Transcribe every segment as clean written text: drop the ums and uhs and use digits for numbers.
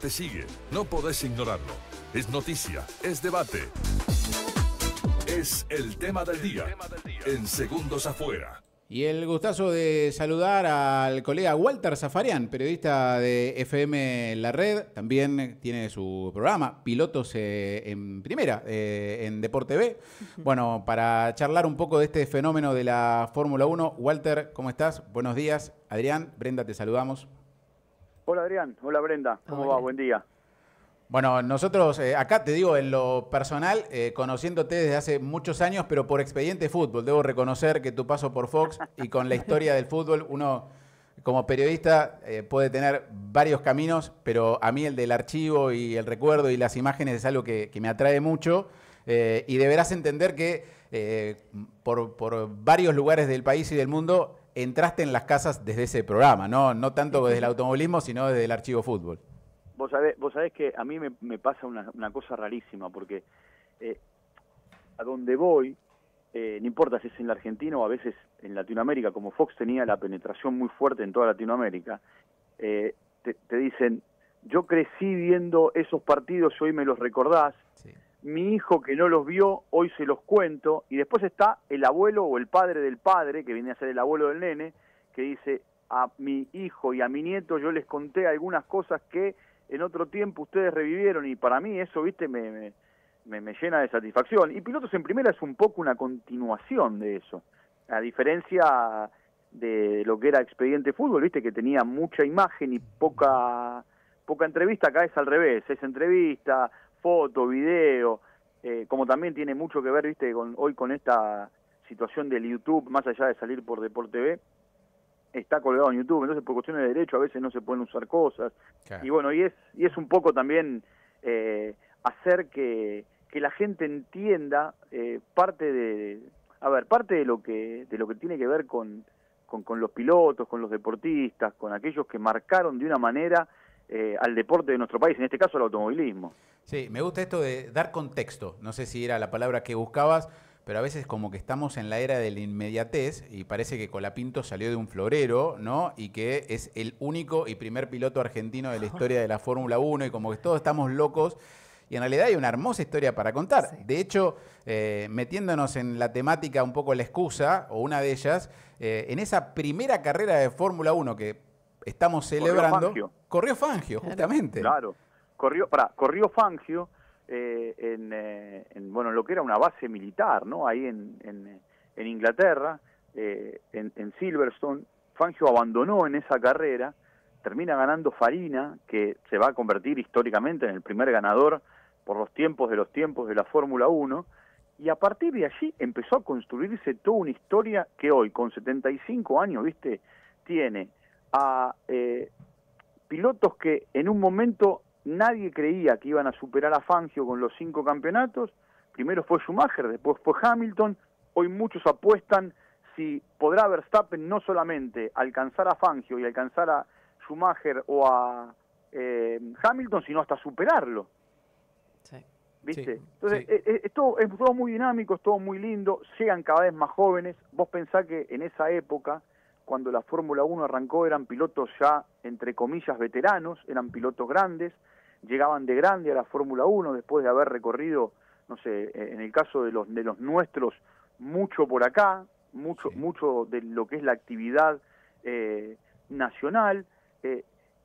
te sigue. No podés ignorarlo. Es noticia, es debate. Es el tema del día. En Segundos Afuera. Y el gustazo de saludar al colega Walter Zafarian, periodista de FM La Red. También tiene su programa, Pilotos en Primera, en Deporte B. Bueno, para charlar un poco de este fenómeno de la Fórmula 1. Walter, ¿cómo estás? Buenos días. Adrián, Brenda, te saludamos. Hola Adrián, hola Brenda, ¿cómo va? Buen día. Bueno, nosotros acá te digo en lo personal, conociéndote desde hace muchos años, pero por expediente fútbol. Debo reconocer que tu paso por Fox y con la historia del fútbol, uno como periodista puede tener varios caminos, pero a mí el del archivo y el recuerdo y las imágenes es algo que me atrae mucho. Y deberás entender que por varios lugares del país y del mundo entraste en las casas desde ese programa, no tanto desde el automovilismo, sino desde el archivo fútbol. Vos sabés que a mí me pasa una cosa rarísima, porque a donde voy, no importa si es en la Argentina o a veces en Latinoamérica, como Fox tenía la penetración muy fuerte en toda Latinoamérica, te dicen, yo crecí viendo esos partidos y hoy me los recordás, sí. Mi hijo que no los vio, hoy se los cuento, y después está el abuelo o el padre del padre, que viene a ser el abuelo del nene, que dice, a mi hijo y a mi nieto yo les conté algunas cosas que en otro tiempo ustedes revivieron, y para mí eso, viste, me llena de satisfacción. Y Pilotos en Primera es un poco una continuación de eso, a diferencia de lo que era Expediente Fútbol, viste, que tenía mucha imagen y poca entrevista. Acá es al revés, es entrevista, foto, video, como también tiene mucho que ver, viste, hoy con esta situación del YouTube, más allá de salir por Deporte B, está colgado en YouTube, entonces por cuestiones de derecho a veces no se pueden usar cosas, claro. Y bueno, y es un poco también hacer que la gente entienda parte de lo que tiene que ver con los pilotos, con los deportistas, con aquellos que marcaron de una manera al deporte de nuestro país, en este caso al automovilismo. Sí, me gusta esto de dar contexto, no sé si era la palabra que buscabas, pero a veces como que estamos en la era de la inmediatez y parece que Colapinto salió de un florero, ¿no? Y que es el único y primer piloto argentino de la historia de la Fórmula 1 y como que todos estamos locos y en realidad hay una hermosa historia para contar. Sí. De hecho, metiéndonos en la temática un poco la excusa, o una de ellas, en esa primera carrera de Fórmula 1 que estamos celebrando, corrió Fangio, justamente. Claro, corrió Fangio. Bueno, lo que era una base militar, ¿no? Ahí en Inglaterra, en Silverstone. Fangio abandonó en esa carrera, termina ganando Farina, que se va a convertir históricamente en el primer ganador por los tiempos de la Fórmula 1, y a partir de allí empezó a construirse toda una historia que hoy, con 75 años, viste, tiene a pilotos que en un momento nadie creía que iban a superar a Fangio con los 5 campeonatos. Primero fue Schumacher, después fue Hamilton. Hoy muchos apuestan si podrá Verstappen no solamente alcanzar a Fangio y alcanzar a Schumacher o a Hamilton, sino hasta superarlo. Sí. ¿Viste? Sí, entonces, sí. Es todo muy dinámico, es todo muy lindo, llegan cada vez más jóvenes. Vos pensás que en esa época, cuando la Fórmula 1 arrancó, eran pilotos ya, entre comillas, veteranos, eran pilotos grandes, llegaban de grande a la Fórmula 1 después de haber recorrido, no sé, en el caso de los nuestros, mucho por acá, mucho de lo que es la actividad nacional,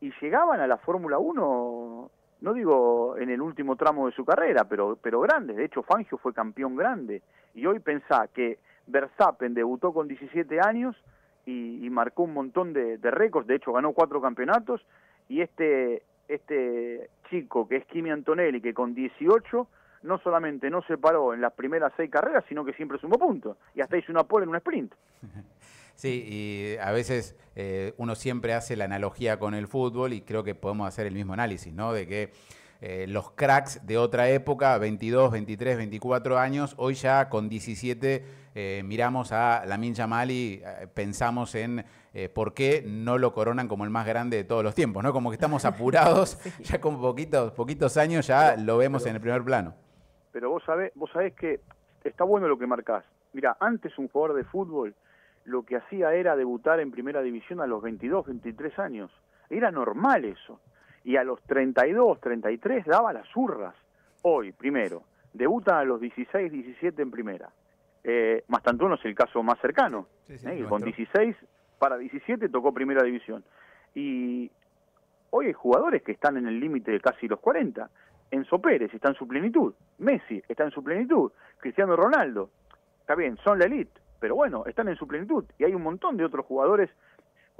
y llegaban a la Fórmula 1, no digo en el último tramo de su carrera, pero grandes. De hecho, Fangio fue campeón grande, y hoy pensá que Verstappen debutó con 17 años, y marcó un montón de récords. De hecho ganó 4 campeonatos, y este chico que es Kimi Antonelli, que con 18 no solamente no se paró en las primeras 6 carreras, sino que siempre sumó puntos, y hasta hizo una pole en un sprint. Sí, y a veces uno siempre hace la analogía con el fútbol y creo que podemos hacer el mismo análisis, ¿no? De que los cracks de otra época, 22, 23, 24 años, hoy ya con 17 miramos a Lamine Yamal y pensamos en por qué no lo coronan como el más grande de todos los tiempos, ¿no? Como que estamos apurados, sí. Ya con poquitos años ya lo vemos en el primer plano. Pero vos sabés que está bueno lo que marcás. Mira, antes un jugador de fútbol lo que hacía era debutar en primera división a los 22, 23 años. Era normal eso. y a los 32, 33 daba las zurras. Hoy, primero, debutan a los 16, 17 en primera. Mastantuono es el caso más cercano, que con 16 para 17 tocó primera división. Y hoy hay jugadores que están en el límite de casi los 40. Enzo Pérez está en su plenitud, Messi está en su plenitud, Cristiano Ronaldo, está bien, son la elite, pero bueno, están en su plenitud. Y hay un montón de otros jugadores.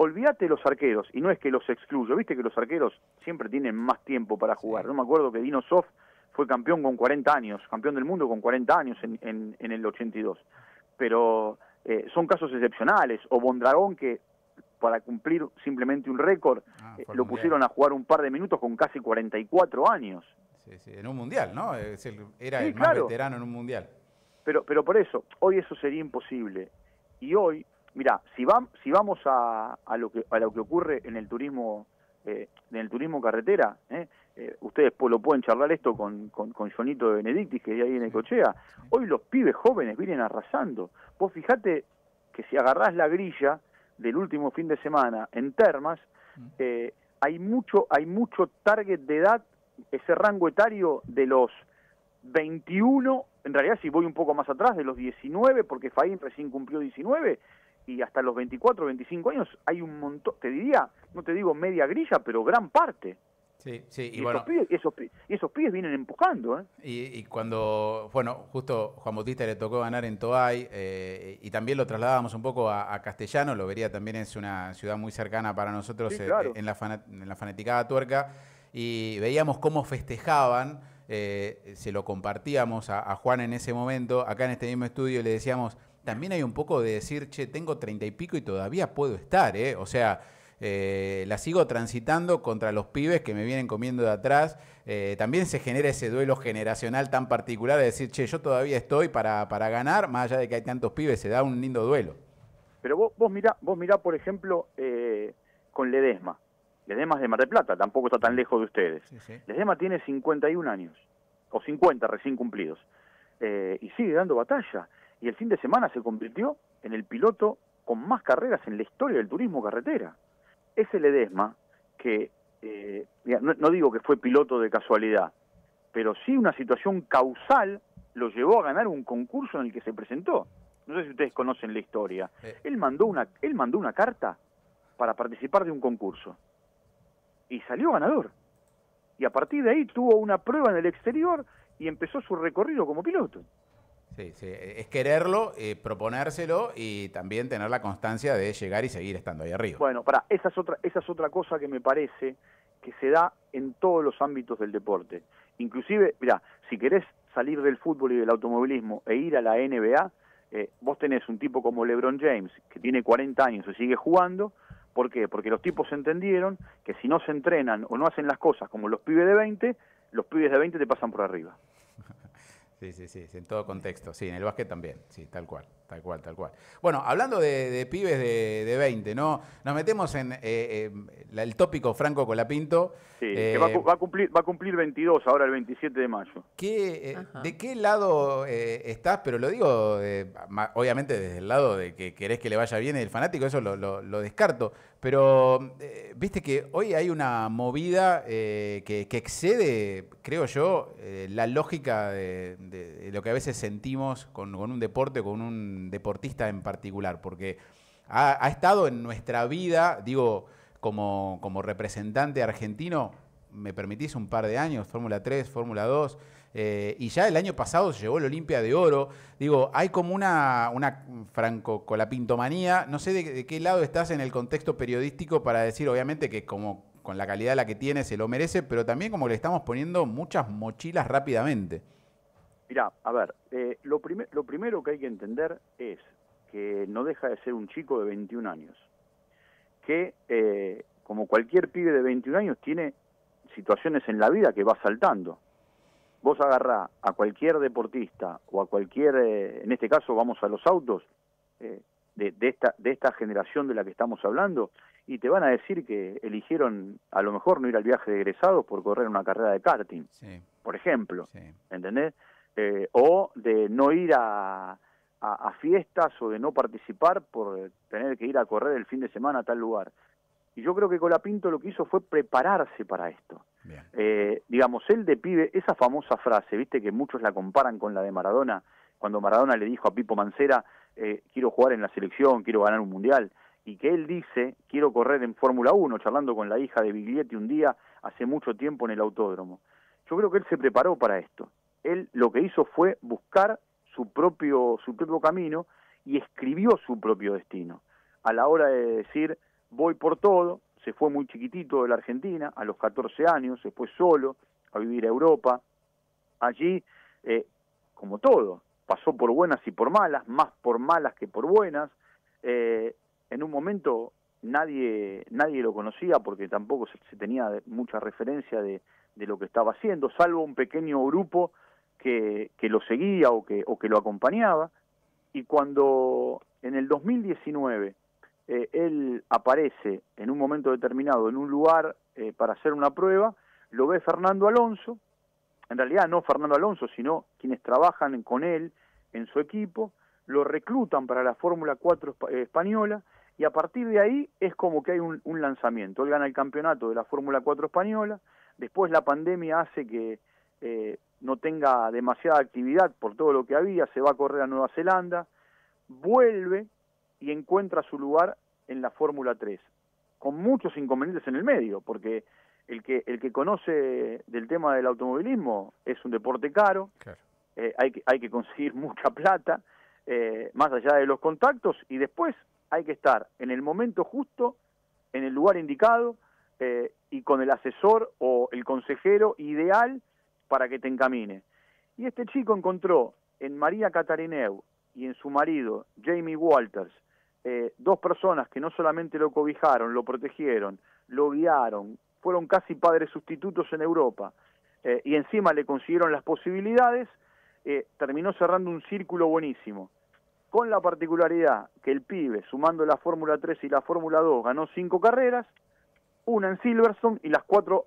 Olvídate de los arqueros, y no es que los excluyo, viste que los arqueros siempre tienen más tiempo para jugar. No me acuerdo que Dino Zoff fue campeón con 40 años, campeón del mundo con 40 años en el 82. Pero son casos excepcionales. O Bondragón, que para cumplir simplemente un récord, lo pusieron a jugar un par de minutos con casi 44 años. Sí, en un mundial, ¿no? Era el más veterano en un mundial. Pero por eso, hoy eso sería imposible. Y hoy, mirá, si vamos a lo que ocurre en el turismo carretera, ustedes lo pueden charlar esto con Jonito de Benedictis, que es ahí en Necochea. Hoy los pibes jóvenes vienen arrasando. Vos fijate que si agarrás la grilla del último fin de semana en Termas, hay mucho target de edad, ese rango etario de los 21, en realidad si voy un poco más atrás, de los 19, porque Faín recién cumplió 19, y hasta los 24, 25 años hay un montón, te diría, no te digo media grilla, pero gran parte. Sí, y bueno, esos pibes vienen empujando. Y cuando, bueno, justo Juan Bautista le tocó ganar en Toay, y también lo trasladábamos un poco a Castellano, Lobería también es una ciudad muy cercana para nosotros, sí, claro, en la fanaticada tuerca, y veíamos cómo festejaban, se lo compartíamos a Juan en ese momento, acá en este mismo estudio le decíamos, también hay un poco de decir, che, tengo 30 y pico y todavía puedo estar, o sea, la sigo transitando contra los pibes que me vienen comiendo de atrás. También se genera ese duelo generacional tan particular de decir, che, yo todavía estoy para ganar, más allá de que hay tantos pibes, se da un lindo duelo. Pero vos mirá, por ejemplo, con Ledesma. Ledesma es de Mar del Plata, tampoco está tan lejos de ustedes. Sí. Ledesma tiene 51 años, o 50 recién cumplidos, y sigue dando batalla. Y el fin de semana se convirtió en el piloto con más carreras en la historia del turismo carretera. Ese Ledesma, que no digo que fue piloto de casualidad, pero sí una situación causal lo llevó a ganar un concurso en el que se presentó. No sé si ustedes conocen la historia. Él mandó una carta para participar de un concurso y salió ganador. Y a partir de ahí tuvo una prueba en el exterior y empezó su recorrido como piloto. Sí, es quererlo, proponérselo y también tener la constancia de llegar y seguir estando ahí arriba. Bueno, esa es otra cosa que me parece que se da en todos los ámbitos del deporte. Inclusive, mirá, si querés salir del fútbol y del automovilismo e ir a la NBA, vos tenés un tipo como LeBron James, que tiene 40 años y sigue jugando. ¿Por qué? Porque los tipos entendieron que si no se entrenan o no hacen las cosas como los pibes de 20, los pibes de 20 te pasan por arriba. Sí, en todo contexto. Sí, en el básquet también. Sí, tal cual. Bueno, hablando de pibes de 20, ¿no? Nos metemos en el tópico Franco Colapinto. Sí, que va a cumplir 22 ahora el 27 de mayo. ¿De qué lado estás? Pero lo digo, obviamente, desde el lado de que querés que le vaya bien el fanático, eso lo descarto. Pero viste que hoy hay una movida que excede, creo yo, la lógica de lo que a veces sentimos con un deporte, con un deportista en particular, porque ha estado en nuestra vida, digo, como representante argentino, me permitís un par de años, Fórmula 3, Fórmula 2, y ya el año pasado se llevó el Olimpia de Oro. Digo, hay como una Franco Colapintomanía. No sé de qué lado estás en el contexto periodístico para decir, obviamente, que como con la calidad la que tiene se lo merece, pero también como le estamos poniendo muchas mochilas rápidamente. Mirá, a ver, lo primero que hay que entender es que no deja de ser un chico de 21 años, que como cualquier pibe de 21 años tiene situaciones en la vida que va saltando. Vos agarrá a cualquier deportista o a cualquier, en este caso vamos a los autos, de esta generación de la que estamos hablando, y te van a decir que eligieron a lo mejor no ir al viaje de egresados por correr una carrera de karting, sí, por ejemplo, sí, ¿entendés? O de no ir a fiestas o de no participar por tener que ir a correr el fin de semana a tal lugar. Y yo creo que Colapinto lo que hizo fue prepararse para esto. Digamos, él de pibe, esa famosa frase, viste que muchos la comparan con la de Maradona, cuando Maradona le dijo a Pipo Mancera, quiero jugar en la selección, quiero ganar un mundial, y que él dice, quiero correr en Fórmula 1, charlando con la hija de Biglietti un día, hace mucho tiempo en el autódromo. Yo creo que él se preparó para esto. Él lo que hizo fue buscar su propio camino y escribió su propio destino. A la hora de decir, voy por todo, se fue muy chiquitito de la Argentina, a los 14 años, se fue solo a vivir a Europa. Allí, como todo, pasó por buenas y por malas, más por malas que por buenas. En un momento nadie lo conocía porque tampoco se tenía mucha referencia de lo que estaba haciendo, salvo un pequeño grupo que lo seguía o que lo acompañaba. Y cuando en el 2019 él aparece en un momento determinado en un lugar para hacer una prueba, lo ve Fernando Alonso, en realidad no Fernando Alonso, sino quienes trabajan con él en su equipo, lo reclutan para la Fórmula 4 española, y a partir de ahí es como que hay un lanzamiento. Él gana el campeonato de la Fórmula 4 española, después la pandemia hace que no tenga demasiada actividad por todo lo que había, se va a correr a Nueva Zelanda, vuelve y encuentra su lugar en la Fórmula 3, con muchos inconvenientes en el medio, porque el que conoce del tema del automovilismo es un deporte caro, claro. Hay que conseguir mucha plata, más allá de los contactos, y después hay que estar en el momento justo, en el lugar indicado, y con el asesor o el consejero ideal para que te encamine. Y este chico encontró en María Catarineu y en su marido, Jamie Walters, dos personas que no solamente lo cobijaron, lo protegieron, lo guiaron, fueron casi padres sustitutos en Europa, y encima le consiguieron las posibilidades. Terminó cerrando un círculo buenísimo, con la particularidad que el pibe, sumando la Fórmula 3 y la Fórmula 2, ganó 5 carreras, una en Silverstone, y las 4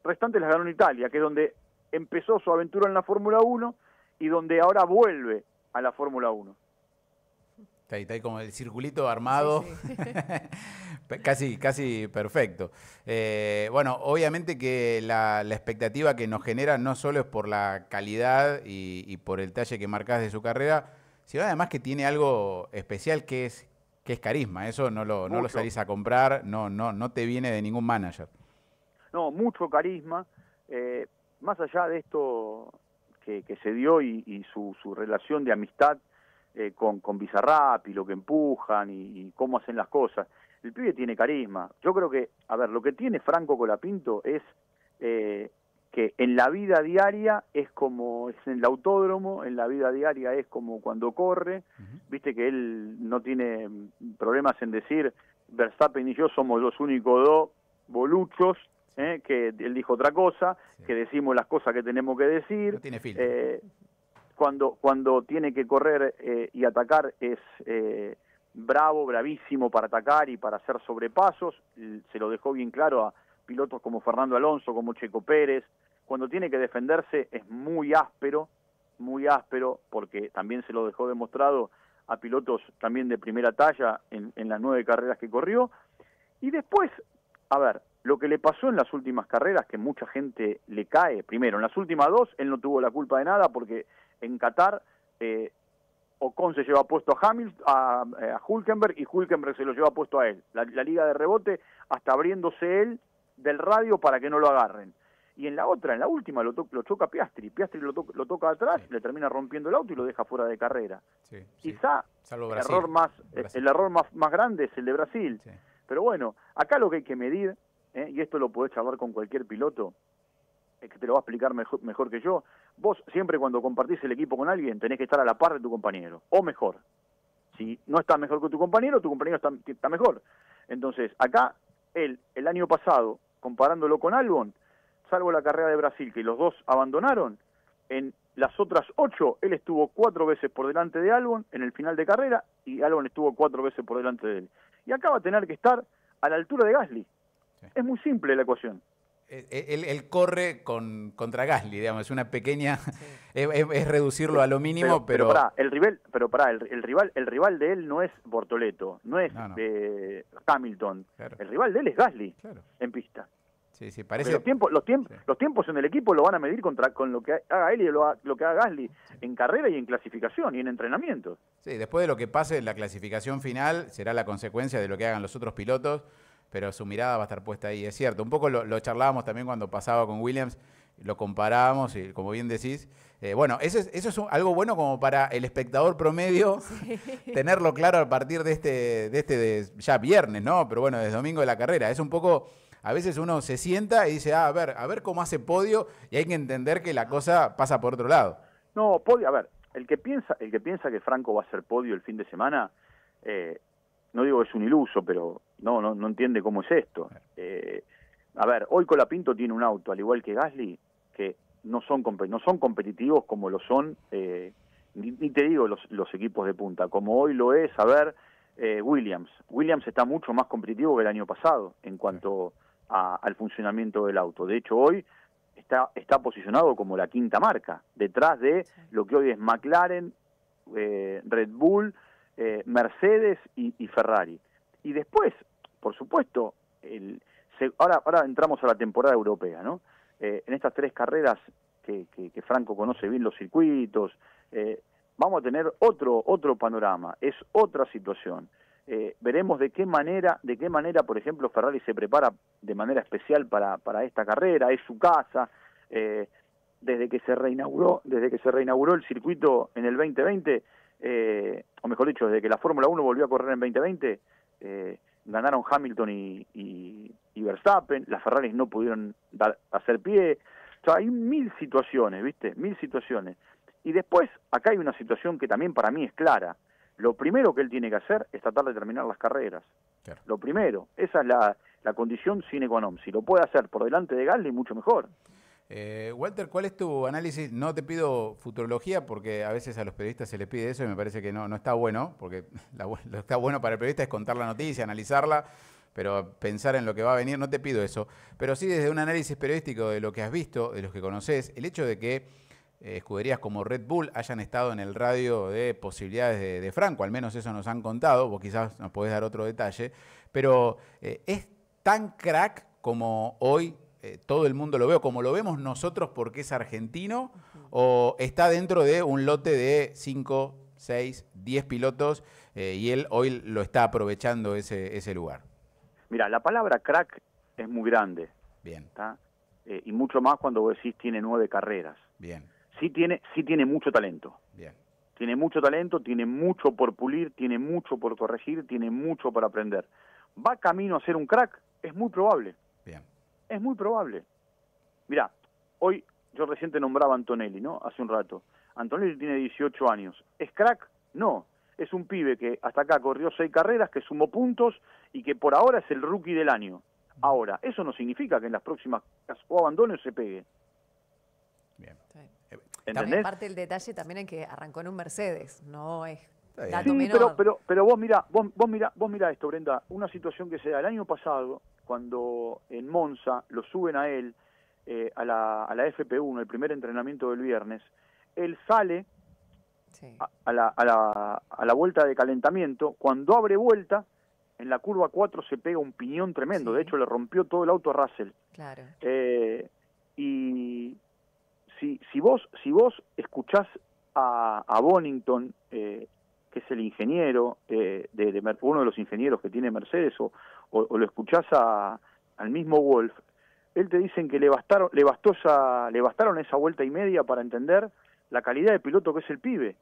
restantes las ganó en Italia, que es donde empezó su aventura en la Fórmula 1 y donde ahora vuelve a la Fórmula 1. Está ahí como el circulito armado, sí, sí. casi perfecto. Bueno, obviamente que la expectativa que nos genera no solo es por la calidad y por el talle que marcás de su carrera, sino además que tiene algo especial que es carisma. Eso no lo salís a comprar, no te viene de ningún manager. No, mucho carisma. Más allá de esto que se dio y su relación de amistad con Bizarrap y lo que empujan y cómo hacen las cosas, el pibe tiene carisma. Yo creo que, a ver, lo que tiene Franco Colapinto es que en la vida diaria es como es en el autódromo, en la vida diaria es como cuando corre. Viste que él no tiene problemas en decir Verstappen y yo somos los únicos dos boluchos, que él dijo otra cosa, sí, que decimos las cosas que tenemos que decir. No tiene filtro. Cuando tiene que correr y atacar es bravísimo para atacar y para hacer sobrepasos. Se lo dejó bien claro a pilotos como Fernando Alonso, como Checo Pérez. Cuando tiene que defenderse es muy áspero, porque también se lo dejó demostrado a pilotos también de primera talla en las 9 carreras que corrió. Y después, a ver, lo que le pasó en las últimas carreras, que mucha gente le cae, primero, en las últimas 2, él no tuvo la culpa de nada, porque en Qatar Ocon se lleva puesto a Hülkenberg, y Hülkenberg se lo lleva puesto a él. La liga de rebote, hasta abriéndose él del radio para que no lo agarren. Y en la última, lo choca Piastri. Piastri lo toca atrás, sí, le termina rompiendo el auto y lo deja fuera de carrera. Sí, quizá el error más grande es el de Brasil. Sí. Pero bueno, acá lo que hay que medir, y esto lo podés charlar con cualquier piloto, que te lo va a explicar mejor que yo. Vos siempre cuando compartís el equipo con alguien tenés que estar a la par de tu compañero, o mejor. Si no está mejor que tu compañero está mejor. Entonces, acá, el año pasado, comparándolo con Albon, salvo la carrera de Brasil, que los dos abandonaron, en las otras 8, él estuvo 4 veces por delante de Albon en el final de carrera, y Albon estuvo 4 veces por delante de él. Y acá va a tener que estar a la altura de Gasly. Sí. Es muy simple la ecuación. Él corre contra Gasly, digamos, es una pequeña, es reducirlo a lo mínimo, pero el rival de él no es Bortoleto, no es Hamilton, claro. El rival de él es Gasly, Claro. En pista. Sí, parece. Los tiempos en el equipo lo van a medir con lo que haga él y lo que haga Gasly en carrera y en clasificación y en entrenamiento. Sí, después de lo que pase en la clasificación final será la consecuencia de lo que hagan los otros pilotos, pero su mirada va a estar puesta ahí, es cierto. Un poco lo charlábamos también cuando pasaba con Williams, lo comparábamos y como bien decís, bueno, eso es algo bueno como para el espectador promedio, tenerlo claro a partir de este ya viernes, ¿no? Pero bueno, desde domingo de la carrera. Es un poco, a veces uno se sienta y dice, a ver cómo hace podio, y hay que entender que la cosa pasa por otro lado. No, podio, a ver, el que piensa que Franco va a hacer podio el fin de semana, no digo que es un iluso, pero no entiende cómo es esto. A ver, hoy Colapinto tiene un auto, al igual que Gasly, que no son competitivos como lo son, ni te digo los equipos de punta, como hoy lo es, a ver, Williams. Williams está mucho más competitivo que el año pasado en cuanto al funcionamiento del auto. De hecho, hoy está posicionado como la quinta marca, detrás de lo que hoy es McLaren, Red Bull, Mercedes y Ferrari. Y después, por supuesto, ahora entramos a la temporada europea, ¿no? En estas 3 carreras que Franco conoce bien los circuitos, vamos a tener otro panorama, es otra situación. Veremos de qué manera, por ejemplo, Ferrari se prepara de manera especial para esta carrera, es su casa. Desde que se reinauguró el circuito en el 2020, o mejor dicho, desde que la Fórmula 1 volvió a correr en 2020, ganaron Hamilton y Verstappen, las Ferraris no pudieron hacer pie. O sea, hay 1000 situaciones, ¿viste? 1000 situaciones. Y después, acá hay una situación que también para mí es clara. Lo primero que él tiene que hacer es tratar de terminar las carreras. Claro. Lo primero, esa es la condición sine qua non. Si lo puede hacer por delante de Gasly, mucho mejor. Walter, ¿cuál es tu análisis? No te pido futurología porque a veces a los periodistas se les pide eso y me parece que no está bueno, porque lo que está bueno para el periodista es contar la noticia, analizarla, pero pensar en lo que va a venir, no te pido eso. Pero sí desde un análisis periodístico de lo que has visto, de los que conoces, el hecho de que escuderías como Red Bull hayan estado en el radio de posibilidades de Franco, al menos eso nos han contado, vos quizás nos podés dar otro detalle, pero ¿es tan crack como hoy todo el mundo lo ve, como lo vemos nosotros porque es argentino, o está dentro de un lote de 5, 6, 10 pilotos y él hoy lo está aprovechando ese lugar? Mira, la palabra crack es muy grande. Bien. Y mucho más cuando vos decís tiene 9 carreras. Bien. Sí tiene mucho talento. Bien. Tiene mucho talento, tiene mucho por pulir, tiene mucho por corregir, tiene mucho por aprender. ¿Va camino a ser un crack? Es muy probable. Bien. Es muy probable. Mirá, hoy yo recién te nombraba a Antonelli, ¿no? Hace un rato. Antonelli tiene 18 años. ¿Es crack? No. Es un pibe que hasta acá corrió 6 carreras, que sumó puntos y que por ahora es el rookie del año. Ahora, eso no significa que en las próximas o abandone o se pegue. Bien. ¿Entendés? Parte del detalle también es que arrancó en un Mercedes, no es dato sí, menor. pero vos mirá esto, Brenda, una situación que se da el año pasado, cuando en Monza lo suben a él, a la FP1, el primer entrenamiento del viernes, él sale a la vuelta de calentamiento, cuando abre vuelta, en la curva 4 se pega un piñón tremendo, de hecho le rompió todo el auto a Russell. Claro. Y si vos escuchás a Bonington, que es el ingeniero, uno de los ingenieros que tiene Mercedes, o lo escuchás al mismo Wolf, él te dicen que le bastaron esa vuelta y media para entender la calidad de piloto que es el pibe,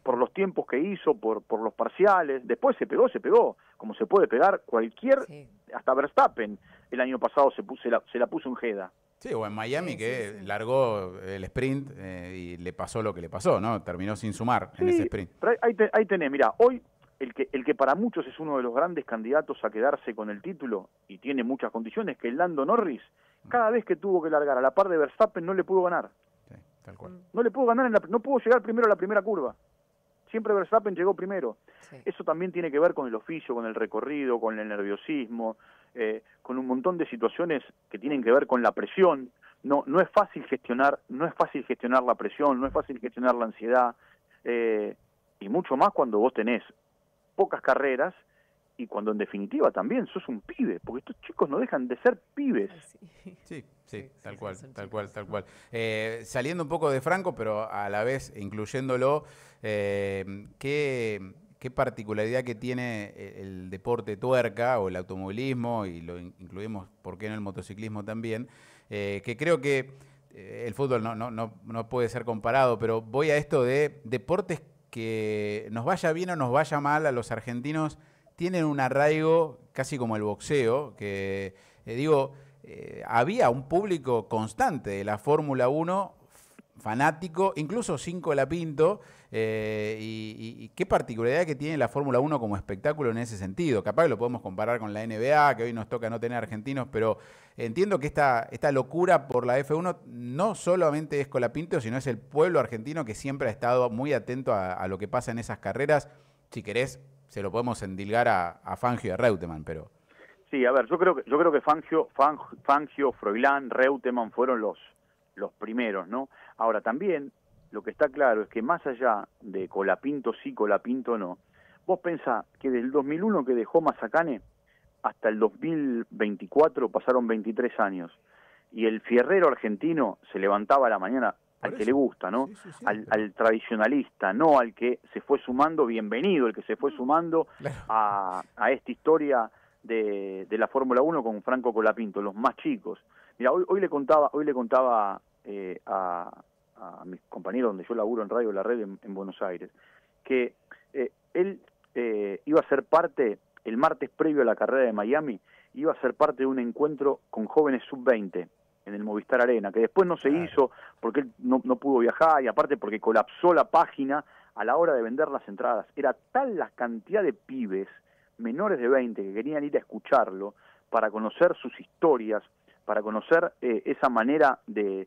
por los tiempos que hizo, por los parciales. Después se pegó, como se puede pegar cualquier, hasta Verstappen el año pasado se la puso en Jeddah. Sí, o en Miami que largó el sprint y le pasó lo que le pasó, ¿no? Terminó sin sumar en ese sprint. Pero ahí tenés, mirá, hoy el que para muchos es uno de los grandes candidatos a quedarse con el título y tiene muchas condiciones, que el Lando Norris, cada vez que tuvo que largar a la par de Verstappen no le pudo ganar. Sí, tal cual. No le pudo ganar, no pudo llegar primero a la primera curva. Siempre Verstappen llegó primero. Sí. Eso también tiene que ver con el oficio, con el recorrido, con el nerviosismo. con un montón de situaciones que tienen que ver con la presión. No es fácil gestionar, la presión, no es fácil gestionar la ansiedad, y mucho más cuando vos tenés pocas carreras y cuando en definitiva también sos un pibe, porque estos chicos no dejan de ser pibes. Sí, tal cual. Saliendo un poco de Franco, pero a la vez incluyéndolo, ¿qué particularidad que tiene el deporte tuerca o el automovilismo, y lo incluimos, ¿por qué no el motociclismo también? Que creo que el fútbol no puede ser comparado, pero voy a esto de deportes que nos vaya bien o nos vaya mal a los argentinos, tienen un arraigo casi como el boxeo, que había un público constante de la Fórmula 1, fanático, incluso sin Colapinto, y qué particularidad que tiene la Fórmula 1 como espectáculo en ese sentido. Capaz que lo podemos comparar con la NBA, que hoy nos toca no tener argentinos, pero entiendo que esta locura por la F1 no solamente es Colapinto, sino es el pueblo argentino que siempre ha estado muy atento a lo que pasa en esas carreras. Si querés, se lo podemos endilgar a Fangio y a Reutemann, pero... Sí, a ver, yo creo que Fangio, Froilán, Reutemann fueron los primeros, ¿no? Ahora también lo que está claro es que más allá de Colapinto sí, Colapinto no, vos pensás que desde el 2001 que dejó Mazacane hasta el 2024 pasaron 23 años, y el fierrero argentino se levantaba a la mañana al que le gusta, ¿no? Sí. Al tradicionalista, no al que se fue sumando, bienvenido, el que se fue sumando a esta historia de la Fórmula 1 con Franco Colapinto, los más chicos. Mira, hoy le contaba a mis compañeros donde yo laburo en Radio La Red en Buenos Aires, que él iba a ser parte, el martes previo a la carrera de Miami, iba a ser parte de un encuentro con jóvenes sub-20 en el Movistar Arena, que después no se hizo porque él no pudo viajar, y aparte porque colapsó la página a la hora de vender las entradas. Era tal la cantidad de pibes menores de 20 que querían ir a escucharlo para conocer sus historias, para conocer esa manera de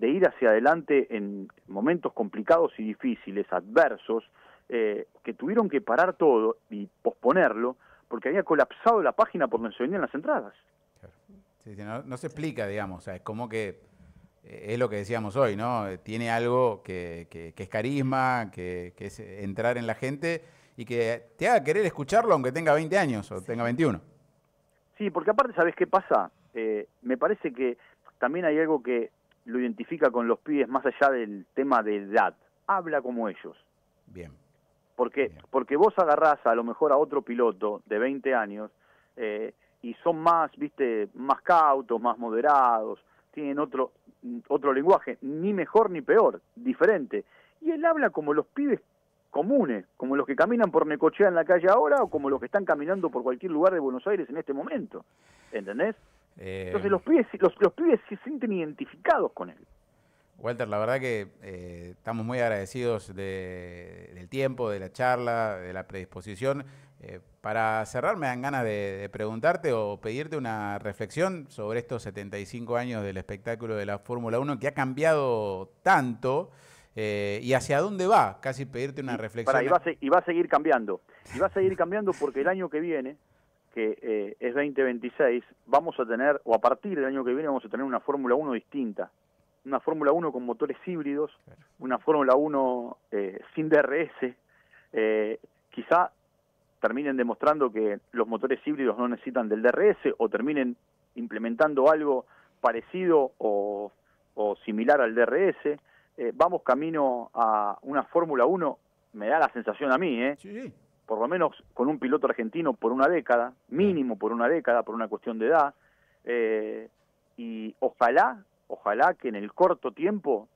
ir hacia adelante en momentos complicados y difíciles, adversos, que tuvieron que parar todo y posponerlo porque había colapsado la página por donde se vendían las entradas. Claro. Sí, no se explica, digamos, o sea, es como que es lo que decíamos hoy, ¿no? Tiene algo que es carisma, que es entrar en la gente y que te haga querer escucharlo aunque tenga 20 años o tenga 21. Sí, porque aparte, ¿sabés qué pasa? Me parece que también hay algo que lo identifica con los pibes más allá del tema de edad. Habla como ellos. Bien. Porque vos agarrás a lo mejor a otro piloto de 20 años y son más, más cautos, más moderados, tienen otro lenguaje, ni mejor ni peor, diferente. Y él habla como los pibes comunes, como los que caminan por Necochea en la calle ahora o como los que están caminando por cualquier lugar de Buenos Aires en este momento. ¿Entendés? Entonces los pibes se sienten identificados con él. Walter, la verdad que estamos muy agradecidos del tiempo, de la charla, de la predisposición. Para cerrar, me dan ganas de preguntarte o pedirte una reflexión sobre estos 75 años del espectáculo de la Fórmula 1 que ha cambiado tanto y hacia dónde va. Casi pedirte una reflexión. Y va a seguir cambiando. Y va a seguir cambiando porque el año que viene, que es 2026, vamos a tener, o a partir del año que viene, vamos a tener una Fórmula 1 distinta. Una Fórmula 1 con motores híbridos, una Fórmula 1 sin DRS. Quizá terminen demostrando que los motores híbridos no necesitan del DRS o terminen implementando algo parecido o similar al DRS. Vamos camino a una Fórmula 1, me da la sensación a mí, sí. Por lo menos con un piloto argentino por una década, mínimo por una década, por una cuestión de edad, y ojalá que en el corto tiempo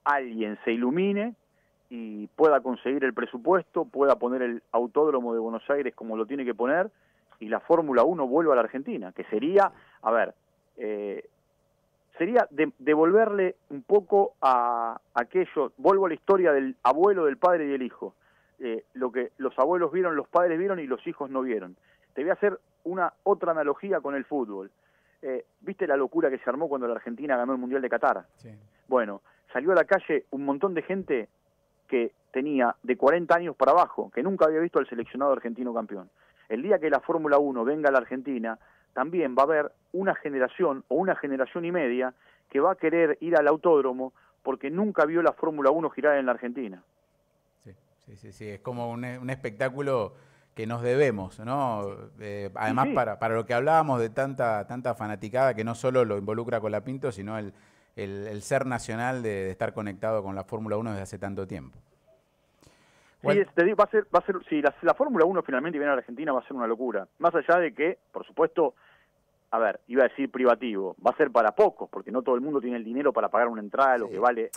alguien se ilumine y pueda conseguir el presupuesto, pueda poner el autódromo de Buenos Aires como lo tiene que poner, y la Fórmula 1 vuelva a la Argentina, que sería, sería devolverle un poco a aquello, vuelvo a la historia del abuelo, del padre y el hijo, lo que los abuelos vieron, los padres vieron y los hijos no vieron. Te voy a hacer otra analogía con el fútbol. ¿Viste la locura que se armó cuando la Argentina ganó el Mundial de Qatar? Sí. Bueno, salió a la calle un montón de gente que tenía de 40 años para abajo, que nunca había visto al seleccionado argentino campeón. El día que la Fórmula 1 venga a la Argentina, también va a haber una generación o una generación y media que va a querer ir al autódromo porque nunca vio la Fórmula 1 girar en la Argentina. Sí, es como un espectáculo que nos debemos, ¿no? Además, sí. para lo que hablábamos de tanta fanaticada que no solo lo involucra Colapinto, sino el ser nacional de estar conectado con la Fórmula 1 desde hace tanto tiempo. Sí, te digo, va a ser, si la Fórmula 1 finalmente viene a la Argentina va a ser una locura. Más allá de que, por supuesto, a ver, iba a decir privativo, va a ser para pocos, porque no todo el mundo tiene el dinero para pagar una entrada, lo que vale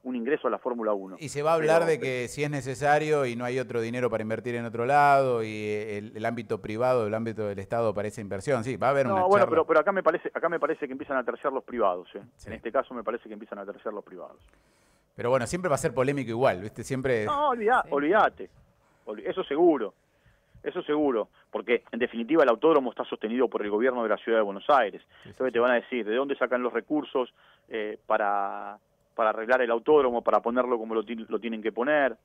un ingreso a la Fórmula 1. Y se va a hablar de que si es necesario y no hay otro dinero para invertir en otro lado y el ámbito privado, el ámbito del Estado para esa inversión, sí, va a haber una bueno, charla. pero acá me parece que empiezan a terciar los privados, Sí. En este caso me parece que empiezan a terciar los privados. Pero bueno, siempre va a ser polémico igual, ¿viste? Siempre... No, olvídate. Eso seguro, porque en definitiva el autódromo está sostenido por el gobierno de la Ciudad de Buenos Aires. Entonces te van a decir de dónde sacan los recursos para arreglar el autódromo, para ponerlo como lo tienen que poner.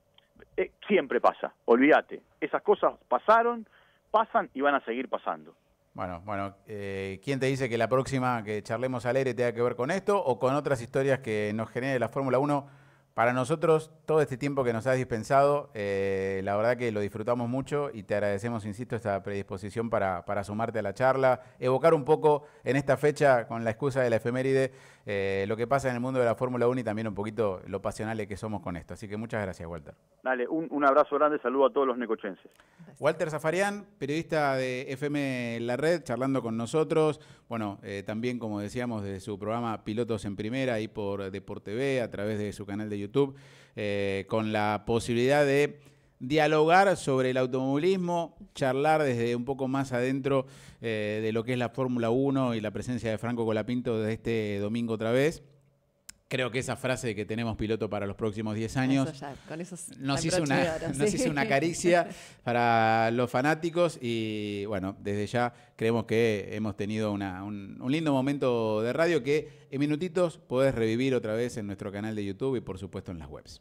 Siempre pasa, olvídate. Esas cosas pasan y van a seguir pasando. Bueno, ¿quién te dice que la próxima que charlemos al aire tenga que ver con esto o con otras historias que nos genere la Fórmula 1? Para nosotros, todo este tiempo que nos has dispensado, la verdad que lo disfrutamos mucho y te agradecemos, insisto, esta predisposición para sumarte a la charla, evocar un poco en esta fecha, con la excusa de la efeméride, lo que pasa en el mundo de la Fórmula 1 y también un poquito lo pasionales que somos con esto. Así que muchas gracias, Walter. Dale, un abrazo grande, saludo a todos los necochenses. Walter Zafarian, periodista de FM La Red, charlando con nosotros. Bueno, también, como decíamos, de su programa Pilotos en Primera, ahí por Deport TV, a través de su canal de YouTube, con la posibilidad de dialogar sobre el automovilismo, charlar desde un poco más adentro de lo que es la Fórmula 1 y la presencia de Franco Colapinto desde este domingo otra vez. Creo que esa frase de que tenemos piloto para los próximos 10 años eso ya, con nos hizo una caricia para los fanáticos y bueno, desde ya creemos que hemos tenido un lindo momento de radio que en minutitos podés revivir otra vez en nuestro canal de YouTube y por supuesto en las webs.